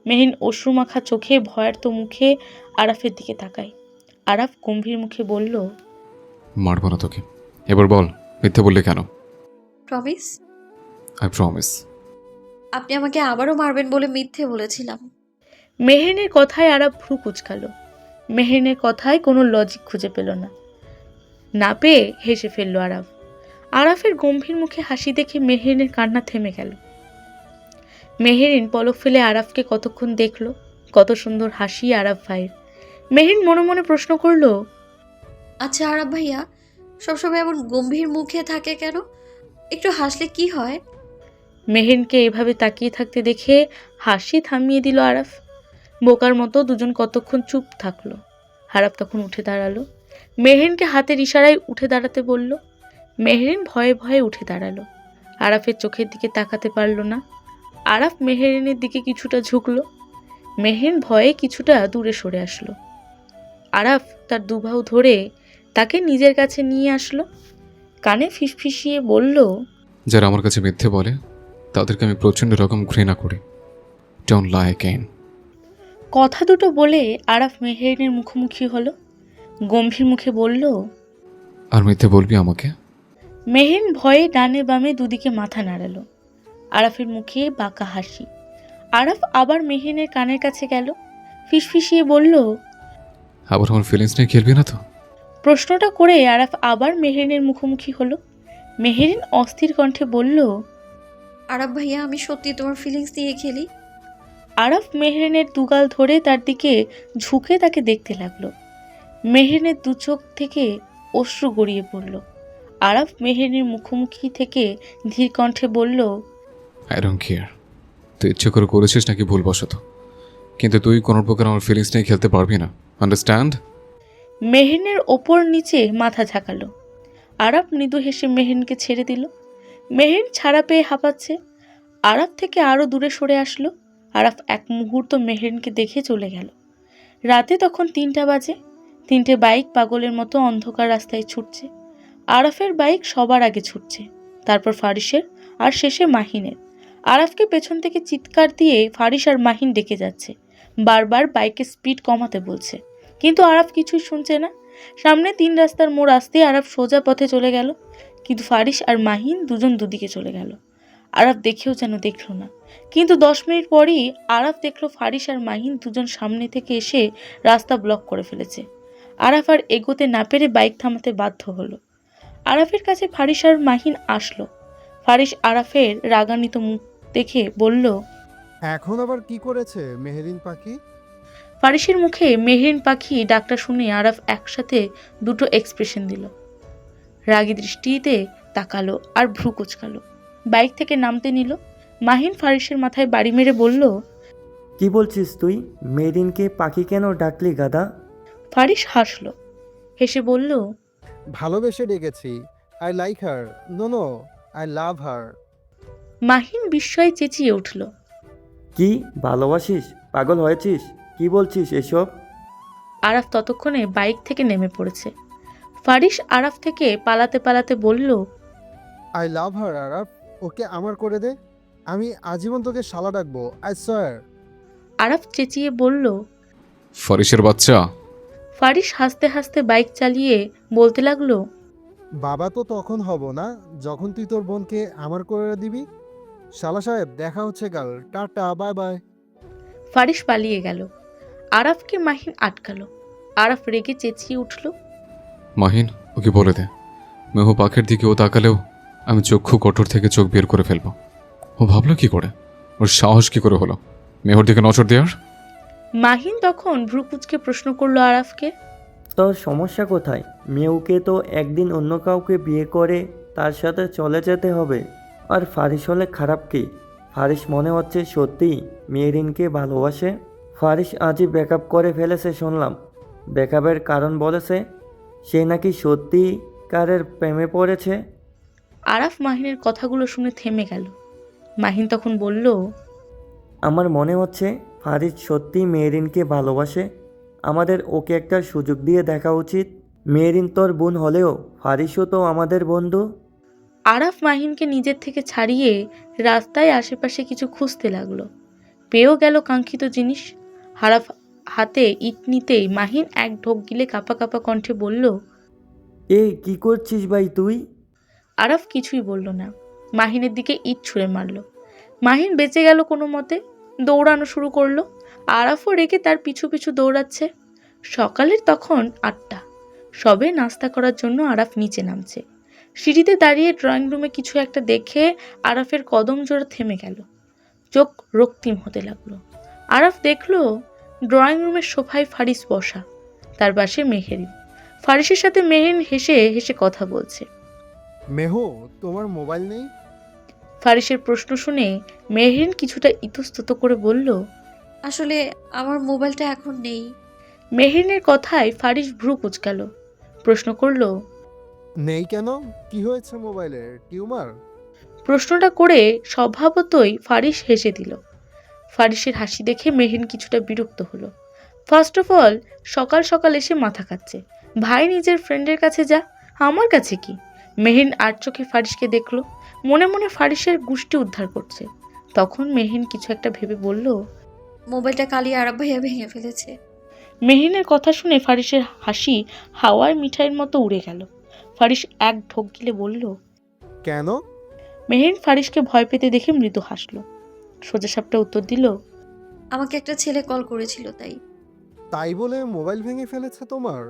মেহেরিন অশ্রুমাখা চোখে ভয়ার্ত মুখে আরাফের দিকে তাকায়। আরাফ গম্ভীর মুখে বলল, মারবো না তোকে। এবার বল, মিথ্যে বললি কেন? প্রমিস? I promise. আপনি আমাকে আবারও মারবেন বলে মিথ্যে বলেছিলাম। মেহেরিনের কথায় আরাফ ভ্রু কুঁচকালো। মেহেরিনের কথায় কোনো লজিক খুঁজে পেল না পেয়ে হেসে ফেলল আরাফ। আরাফের গম্ভীর মুখে হাসি দেখে মেহেরিনের কান্না থেমে গেল। মেহেরিন পলক ফেলে আরাফকে কতক্ষণ দেখলো। কত সুন্দর হাসি আরাফ ভাইয়ের। মেহেরিন মনে মনে প্রশ্ন করলো, আচ্ছা আরাফ ভাইয়া সবসময় এমন গম্ভীর মুখে থাকে কেন? একটু হাসলে কি হয়? মেহেরিনকে এভাবে তাকিয়ে থাকতে দেখে হাসি থামিয়ে দিল আরাফ। বোকার মতো দুজন কতক্ষণ চুপ থাকলো। আরাফ তখন উঠে দাঁড়ালো। মেহেরিনকে হাতের ইশারায় উঠে দাঁড়াতে বলল। মেহেরিন ভয়ে ভয়ে উঠে দাঁড়ালো। আরাফের চোখের দিকে তাকাতে পারল না। আরাফ মেহেরিনের দিকে কিছুটা ঝুঁকলো। মেহেরিন ভয়ে কিছুটা দূরে সরে আসলো। আরাফ তার দুবাহু ধরে তাকে নিজের কাছে নিয়ে আসলো। কানে ফিসফিসিয়ে বলল, যারা আমার কাছে মিথ্যে বলে তাদেরকে আমি প্রচণ্ড রকম ঘৃণা করি। Don't lie again. কথা দুটো বলে আরাফ মেহেরিনের মুখোমুখি হলো। গম্ভীর মুখে বলল, আর মিথ্যে বলবি আমাকে? মেহেরিন ভয়ে ডানে বামে দুদিকে মাথা নাড়ালো। আরাফের মুখে বাঁকা হাসি। আরাফ আবার মেহেরিনের কানের কাছে গেল। ফিসফিসিয়ে বলল, আবার আমার ফিলিংস নিয়ে খেলবি না তো? প্রশ্নটা করে আরাফ আবার মেহেরিনের মুখোমুখি হলো। মেহেরিন অস্থির কণ্ঠে বলল, আরাফ ভাইয়া আমি সত্যি তোমার ফিলিংস দিয়ে খেলি। আরাফ মেহেরিনের দুগাল ধরে তার দিকে ঝুঁকে তাকে দেখতে লাগলো। মেহেরিনের দু চোখ থেকে অশ্রু গড়িয়ে পড়ল। আরাফ মেহেরিনের মুখোমুখি থেকে ধীর কণ্ঠে বলল, আই ডোন্ট কেয়ার তুই ইচ্ছে করে করেছিস নাকি ভুলবশত, কিন্তু তুই কোনো প্রকার আমার ফিলিংস নিয়ে খেলতে পারবি না, আন্ডারস্ট্যান্ড? মেহেরিনের ওপর নিচে মাথা ঝাঁকালো। আরাফ মৃদু হেসে মেহেরিনকে ছেড়ে দিল। মেহেরিন ছাড়া পেয়ে হাঁপাচ্ছে। আরাফ থেকে আরও দূরে সরে আসলো। আরাফ এক মুহূর্ত মেহেরিনকে দেখে চলে গেল। রাতে তখন 3টা বাজে। 3টে বাইক পাগলের মতো অন্ধকার রাস্তায় ছুটছে। আরাফের বাইক সবার আগে ছুটছে, তারপর ফারিসের, আর শেষে মাহিনের। আরাফকে পেছন থেকে চিৎকার দিয়ে ফারিস আর মাহিন ডেকে যাচ্ছে। বারবার বাইকের স্পিড কমাতে বলছে, কিন্তু আরাফ কিছুই শুনছে না। সামনে 3 রাস্তার মোড় আসতেই আরাফ সোজা পথে চলে গেল, কিন্তু ফারিস আর মাহিন দুজন দুদিকে চলে গেল। আরাফ দেখেও যেন দেখল না, কিন্তু 10 মিনিট পরই আরাফ দেখলো ফারিস আর মাহিন দুজন সামনে থেকে এসে রাস্তা ব্লক করে ফেলেছে। আরাফ আর এগোতে না পেরে বাইক থামাতে বাধ্য হলো। আরাফের কাছে ফারিস আর মাহিন আসলো। ফারিস আরাফের রাগান্বিত মুখ দেখে বলল, এখন আবার কি করেছে মেহেরিন পাখি? ফারিসের মুখে মেহেরিন পাখি ডাকটা শুনে আরাফ একসাথে দুটো এক্সপ্রেশন দিল। রাগী দৃষ্টিতে তাকালো আর ভ্রু কুচকালো। বাইক থেকে নামতে নিল। মাহিন ফারিসের মাথায় বাড়ি মেরে বলল, কি বলছিস তুই? মেরিনকে পাখি কেন ডাকলি গাদা? ফারিস হাসলো, হেসে বলল, ভালোবেসে ডেকেছি, I like her, no I love her. Mahin বিস্ময়ে চেঁচিয়ে উঠল। কি ভালোবাসিস? পাগল হয়েছিস? কি বলছিস এসব? আরাফ ততক্ষণে বাইক থেকে নেমে পড়েছে। ফারিস আরাফ থেকে পালাতে পালাতে বলল, আই লাভ হার আরাফ, ওকে আমার করে দে। আমি আজীবন তোকে শালা ডাকবো, আই সোয়ার। আরাফ চেঁচিয়ে বলল। ফারিসের বাচ্চা। ফারিস হাসতে হাসতে বাইক চালিয়ে বলতে লাগলো, বাবা তো তখন হব না যখন তুই তোর বোনকে আমার করে দিবি। শালা সাহেব, দেখা হচ্ছে কাল, টাটা, বাই বাই। ফারিস পালিয়ে গেল। আরাফকে মাহিন আটকালো। আরাফ রেগে চেঁচিয়ে উঠল, মাহিন, ওকে বলে দে মেহু পাখের দিকে ও তাকালেও আমি চক্ষু কঠোর থেকে চোখ বের করে ফেলবো। ও ভাবলো কি করে? ওর সাহস কি করে হলো মেহুর দিকে নজর দেওয়ার? মাহিন তখন ভ্রুকুচকে প্রশ্ন করলো আরাফকে, তোর সমস্যা কোথায়? মেয়েকে তো একদিন অন্য কাউকে বিয়ে করে তার সাথে চলে যেতে হবে। আর ফারিস হলে খারাপ কি? ফারিস মনে হচ্ছে সত্যি মেহরিনকে ভালোবাসে। ফারিস আজই ব্রেকআপ করে ফেলেছে শুনলাম। ব্রেকআপের কারণ বলেছে সে নাকি সত্যিকারের প্রেমে পড়েছে। আরাফ মাহিনের কথাগুলো শুনে থেমে গেল। মাহিন তখন বলল, আমার মনে হচ্ছে ফারিস সত্যি মেহরিনকে ভালোবাসে। আমাদের ওকে একটা সুযোগ দিয়ে দেখা উচিত। মেহরিন তোর বোন হলেও ফারিসও তো আমাদের বন্ধু। আরাফ মাহিনকে নিজের থেকে ছাড়িয়ে রাস্তায় আশেপাশে কিছু খুঁজতে লাগলো। পেয়েও গেল কাঙ্ক্ষিত জিনিস। আরাফ হাতে ইট নিতেই মাহিন এক ঢোক গিলে কাঁপা কাঁপা কণ্ঠে বলল, কি করছিস ভাই তুই? আরাফ কিছুই বলল না। মাহিনের দিকে ইট ছুঁড়ে মারল। মাহিন বেঁচে গেল কোনো মতে, দৌড়ানো শুরু করলো। আরাফও রেগে তার পিছু পিছু দৌড়াচ্ছে। সকালের তখন 8টা। সবে নাস্তা করার জন্য আরাফ নিচে নামছে। সিঁড়িতে দাঁড়িয়ে ড্রয়িং রুমে কিছু একটা দেখে আরাফের কদম জোড়া থেমে গেল। চোখ রক্তিম হতে লাগলো। আরাফ দেখলো ড্রয়িং রুমের সোফায় ফারিস বসা, তার পাশে মেহেরিন। ফারিসের সাথে মেহেরিন হেসে হেসে কথা বলছে। মেহু, তোমার মোবাইল নেই? ফারিসের প্রশ্ন শুনে মেহরিন কিছুটা ইতস্তত করে বলল, আসলে আমার মোবাইলটা এখন নেই। মেহরিনের কথায় ফারিস ভ্রু কুঁচকাল। প্রশ্ন করল, নেই কেন? কি হয়েছে মোবাইলের? টিউমার? প্রশ্নটা করে স্বভাবতই ফারিস হেসে দিল। ফারিসের হাসি দেখে মেহরিন কিছুটা বিরক্ত হলো। ফার্স্ট অফ অল, সকাল সকাল এসে মাথা খাচ্ছে। ভাই নিজের ফ্রেন্ডের কাছে যা, আমার কাছে কি? মেহরিন আর চোখে ফারিসকে দেখলো। মনে মনে ফারিসের গুষ্টি উদ্ধার করছে। তখন মেহরিন কিছু একটা ভেবে বলল, মোবাইলটা কালি আরাফ ভাইয়া ভেঙে ফেলেছে। মেহরিনের কথা শুনে ফারিসের হাসি হাওয়ার মিঠাইয়ের মতো উড়ে গেল। ফারিস এক ঢোক গিলে বলল, কেন? মেহরিন ফারিসকে ভয় পেতে দেখে মৃদু হাসল। সোজাসাপটা উত্তর দিল, আমাকে একটা ছেলে কল করেছিল তাই। তাই বলে মোবাইল ভেঙে ফেলেছে তোমার?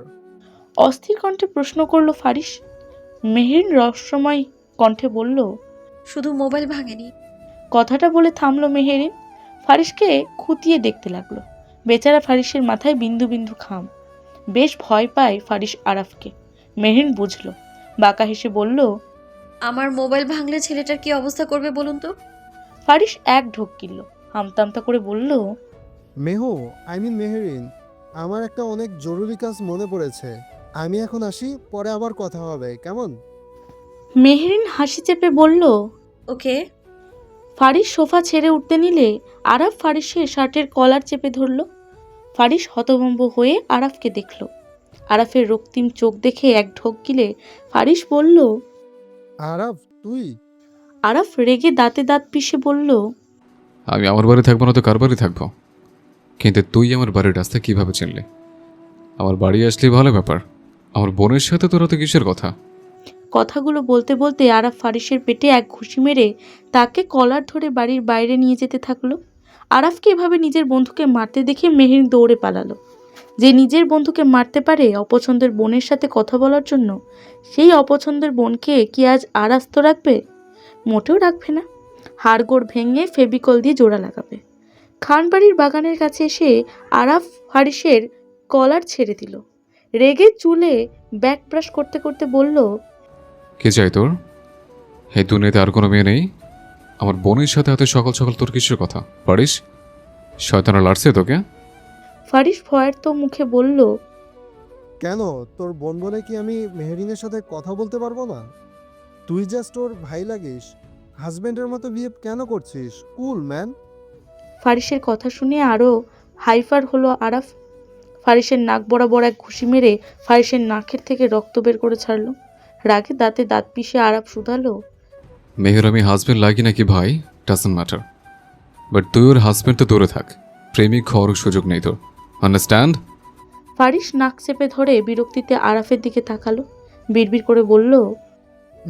অস্থির কণ্ঠে প্রশ্ন করলো ফারিস। মেহরিন রহস্যময় কণ্ঠে বলল, শুধু মোবাইল ভাঙেনি। কথাটা বলে থামলো মেহরিন। ফারিসকে খুঁটিয়ে দেখতে লাগলো। বেচারা ফারিসের মাথায় বিন্দু বিন্দু খাম। বেশ ভয় পায় ফারিস আরাফকে। মেহরিন বুঝলো। বাঁকা হেসে বলল, আমার মোবাইল ভাঙলে ছেলেটার কি অবস্থা করবে বলুন তো? ফারিস এক ঢোক গিলল। হামতামতা করে বলল, মেহু, মেহেরিন, আমার একটা অনেক জরুরি কাজ মনে পড়েছে। আমি এখন আসি, পরে আবার কথা হবে, কেমন? মেহরিন হাসি চেপে বলল, ওকে। ফারিস সোফা ছেড়ে উঠতে নিলে আরাফ ফারিসের শার্টের কলার চেপে ধরল। ফারিস হতভম্ব হয়ে আরাফকে দেখল। আরাফের রক্তিম চোখ দেখে এক ঢোক গিলে ফারিস বলল, আরাফ, তুই? আরাফ রেগে দাঁতে দাঁত পিষে বলল, আমি আমার বাড়ি থাকবো না তো কার বাড়ি থাকবো? কিন্তু তুই আমার বাড়ির রাস্তা কিভাবে চিনলে? আমার বাড়ি আসলেই ভালো ব্যাপার, আমার বোনের সাথে তোরা তো কিসের কথা? কথাগুলো বলতে বলতে আরাফ ফারিসের পেটে এক ঘুষি মেরে তাকে কলার ধরে বাড়ির বাইরে নিয়ে যেতে থাকলো। আরাফকে এভাবে নিজের বন্ধুকে মারতে দেখে মেহের দৌড়ে পালালো। যে নিজের বন্ধুকে মারতে পারে অপছন্দের বোনের সাথে কথা বলার জন্য, সেই অপছন্দের বোনকে কি আজ আর আস্ত রাখবে? মোটেও রাখবে না। হাড়গোড় ভেঙে ফেভিকল দিয়ে জোড়া লাগাবে। খানবাড়ির বাগানের কাছে এসে আরাফ ফারিসের কলার ছেড়ে দিল। রেগে চুলে ব্যাক ব্রাশ করতে করতে বলল, কে চাই তোর? হে দুনিয়াতে আর কোনো মেয়ে নেই? আমার বোনের সাথে এত সকাল সকাল তোর কিসের কথা? পারিস শয়তানা লাড়ছে তোকে? ফারিস ভয়ের তো মুখে বলল, কেন, তোর বোন বলে কি আমি মেহেরিনের সাথে কথা বলতে পারবো না? তুই জাস্ট ওর ভাই লাগিস, হাজব্যান্ডের মতো বিহেভ কেন করছিস? কুল ম্যান। ফারিসের কথা শুনে আরও হাইফার হলো আরাফ। ফারিসের নাক বরাবর এক ঘুষি মেরে ফারিসের নাকের থেকে রক্ত বের করে ছাড়লো। রাগে দাঁতে দাঁত পিষে আরাফ শুধালো, মেহের আমি হাজব্যান্ড লাগি নাকি ভাই ডাজন্ট ম্যাটার, বাট তুই ওর হাজব্যান্ড তো দূরে থাক, প্রেমিক হওয়ার সুযোগ নেই তোর, আন্ডারস্ট্যান্ড? ফারিস নাক চেপে ধরে বিরক্তিতে আরাফের দিকে তাকালো, বিড়বিড় করে বলল,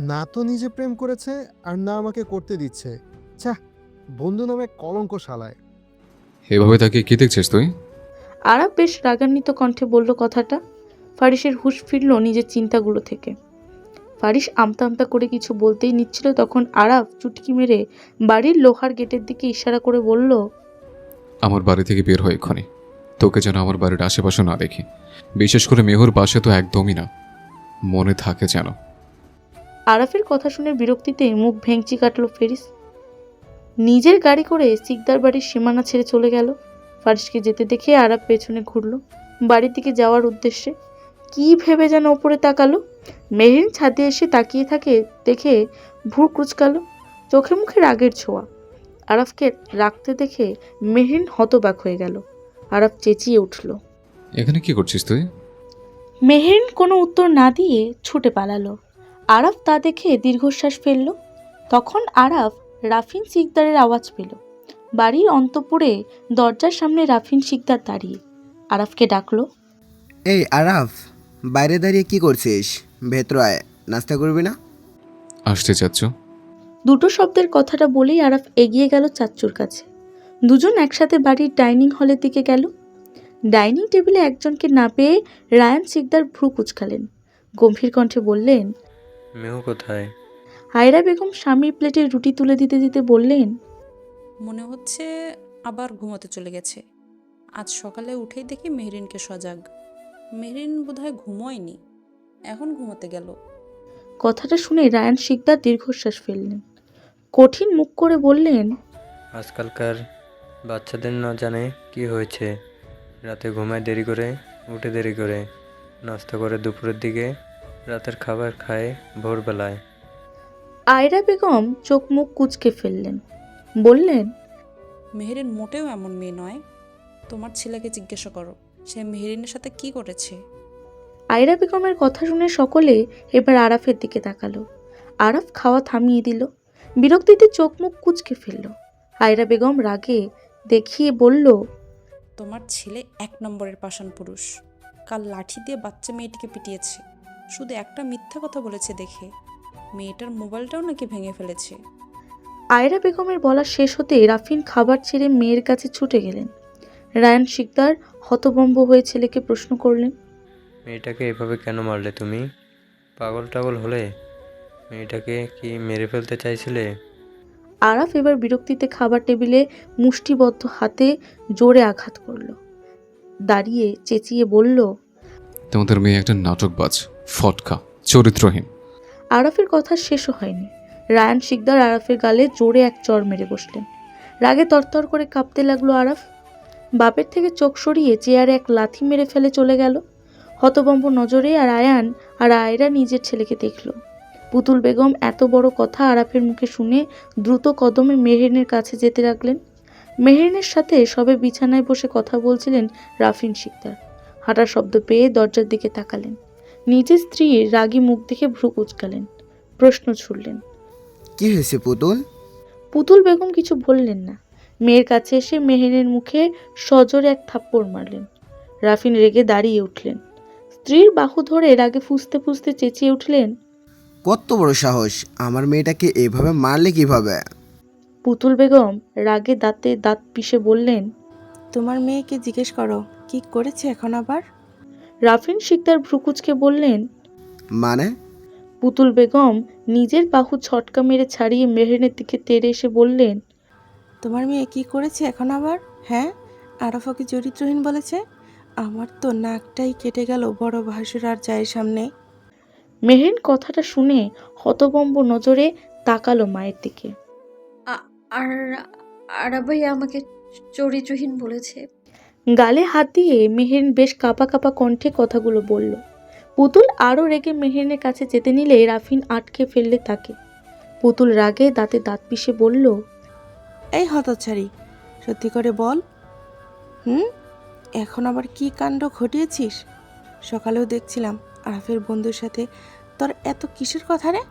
না তো নিজে প্রেম করেছে আর না আমাকে করতে দিচ্ছে। ছ্যা, বন্ধু নামে কলঙ্ক শালায়। এভাবে তাকে কি দেখছিস তুই? আরাফ বেশ রাগান্বিত কণ্ঠে বলল কথাটা। ফারিসের হুঁশ ফিরল নিজের চিন্তাগুলো থেকে। ফারিস আমতা আমতা করে কিছু বলতেই নিচ্ছিল, তখন আরাফ চুটকি মেরে বাড়ির লোহার গেটের দিকে ইশারা করে বলল, আমার বাড়ি থেকে বের হয় এক্ষুনি, তোকে যেন আমার বাড়ির আশেপাশে না দেখি, বিশেষ করে মেহুর পাশে তো একদমই না, মনে থাকে যেন। আরাফের কথা শুনে বিরক্তিতে মুখ ভেঙচি কাটল ফেরিস। নিজের গাড়ি করে সিকদার বাড়ির সীমানা ছেড়ে চলে গেল। ফারিসকে যেতে দেখে আরাফ পেছনে ঘুরল বাড়ির দিকে যাওয়ার উদ্দেশ্যে। কি ভেবে যেন ওপরে তাকালো, মেহরিন ছাদে এসে তাকিয়ে থাকে দেখে ভ্রু কুচকালো, চোখে মুখে রাগের ছোঁয়া। আরাফকে রাখতে দেখে মেহরিন হতবাক হয়ে গেল। আরাফ চেঁচিয়ে উঠল। এখানে কি করছিস তুই? মেহরিন কোনো উত্তর না দিয়ে ছুটে পালালো। আরাফ তা দেখে দীর্ঘশ্বাস ফেলল। তখন আরাফ রাফিন সিকদারের আওয়াজ পেল। বাড়ির অন্তঃপুরে দরজার সামনে রাফিন সিকদার দাঁড়িয়ে আরাফকে ডাকলো, এই আরাফ, বাইরে দাঁড়িয়ে কি করছিস? ভেতর আয়, নাস্তা করবি না? আসতে চাচ্ছ? দুটো শব্দের কথাটা বলেই আরাফ এগিয়ে গেল চাচ্চুর কাছে। দুজন একসাথে বাড়ির ডাইনিং হলের দিকে গেল। ডাইনিং টেবিলে একজনকে না পেয়ে রায়ান সিকদার ভ্রু কুচকালেন, গম্ভীর কণ্ঠে বললেন, মেহু কোথায়? আয়রা বেগম স্বামীর প্লেটে রুটি তুলে দিতে দিতে বললেন, মনে হচ্ছে আবার ঘুমোতে চলে গেছে। আজ সকালে উঠেই দেখি মেহরিনকে সজাগ। মেহরিন বোধহয় ঘুমোয়নি, এখন ঘুমোতে গেল। কথাটা শুনে রায়ান সিকদার দীর্ঘশ্বাস ফেললেন, কঠিন মুখ করে বললেন, আজকালকার বাচ্চাদের না জানে কি হয়েছে, রাতে ঘুমায় দেরি করে, উঠে দেরি করে, নাস্তা করে দুপুরের দিকে, রাতের খাবার খায় ভোরবেলায়। আয়রা বেগম চোখ মুখ কুঁচকে ফেললেন, বললেন, মেহরিন মোটেও এমন মেয়ে নয়। তোমার ছেলেকে জিজ্ঞাসা করো সে মেহরিনের সাথে কি করেছে। আয়রা বেগমের কথা শুনে সকলে এবার আরাফের দিকে তাকালো। আরাফ খাওয়া থামিয়ে দিল, বিরক্তিতে চোখ মুখ কুঁচকে ফেলল। আয়রা বেগম রাগে দেখিয়ে বলল, তোমার ছেলে 1 নম্বরের পাষাণ পুরুষ। কাল লাঠি দিয়ে বাচ্চা মেয়েটিকে পিটিয়েছে, শুধু একটা মিথ্যা কথা বলেছে দেখে। মেয়েটার মোবাইলটাও নাকি ভেঙে ফেলেছে। আয়রা বেগমের বলা শেষ হতে রাফিন খাবার ছেড়ে মেয়ের কাছে ছুটে গেলেন। রায়ান সিকদার হতভম্ব হয়ে ছেলেকে প্রশ্ন করলেন, মেয়েটাকে এভাবে কেন মারলে তুমি? পাগল টাগল হলে? মেয়েটাকে কি মেরে ফেলতে চাইছিলে? আরাফ এবার বিরক্তিতে খাবার টেবিলে মুষ্টিবদ্ধ হাতে জোরে আঘাত করল, দাঁড়িয়ে চেঁচিয়ে বলল, তোমাদের মেয়ে একটা নাটকবাজ, ফটকা, চরিত্রহীন। আরাফের কথা শেষও হয়নি, রায়ান সিকদার আরাফের গালে জোরে এক চড় মেরে বসলেন। রাগে তরতর করে কাঁপতে লাগলো আরাফ। বাপের থেকে চোখ সরিয়ে চেয়ারে এক লাথি মেরে ফেলে চলে গেল। হতভম্ব নজরে আর আয়ান আর আয়রা নিজের ছেলেকে দেখল। পুতুল বেগম এত বড় কথা আরাফের মুখে শুনে দ্রুত কদমে মেহরিনের কাছে যেতে লাগলেন। মেহরিনের সাথে সবে বিছানায় বসে কথা বলছিলেন রাফিন সিকদার। হাঁটার শব্দ পেয়ে দরজার দিকে তাকালেন, নিজের স্ত্রীর রাগী মুখ দেখে ভ্রু কুচকালেন, প্রশ্ন ছুড়লেন, কি হয়েছে পুতুল? পুতুল বেগম কিছু বললেন না। মেয়ের কাছে এসে মেহরিনের মুখে সজোরে এক থাপ্পড় মারলেন। রাফিন রেগে দাঁড়িয়ে উঠলেন, স্ত্রীর বাহু ধরে রাগে ফুঁসতে ফুঁসতে চেঁচিয়ে উঠলেন, কত বড় সাহস! আমার মেয়েটাকে এভাবে মারলে কিভাবে? পুতুল বেগম রাগে দাঁতে দাঁত পিষে বললেন, তোমার মেয়েকে জিজ্ঞেস করো কি করেছে এখন আবার। রাফিন সিকদার ভ্রুকুচকে বললেন, মানে? পুতুল বেগম নিজের বাহু ছটকা মেরে ছাড়িয়ে মেহরিনের দিকে তেড়ে এসে বললেন, তোমার মেয়ে কি করেছে এখন আবার? হ্যাঁ, আরাফাকে চরিত্রহীন বলেছে। আমার তো নাকটাই কেটে গেল বড় ভাসুর আর জায়ের সামনে। মেহরিন কথাটা শুনে হতভম্ব নজরে তাকালো মায়ের দিকে। আর আরা ভাই আমাকে চরিত্রহীন বলেছে। গালে হাত দিয়ে মেহরিন বেশ কাঁপা কাঁপা কণ্ঠে কথাগুলো বলল। পুতুল আরও রেগে মেহেরিনের কাছে যেতে নিলে রাফিন আটকে ফেললে তাকে। পুতুল রাগে দাঁতে দাঁত পিষে বলল, এই হতচ্ছাড়ি, সত্যি করে বল। এখন আবার কি কাণ্ড ঘটিয়েছিস? সকালেও দেখছিলাম আরাফের বন্ধুর সাথে তোর এত কিসের কথা রে?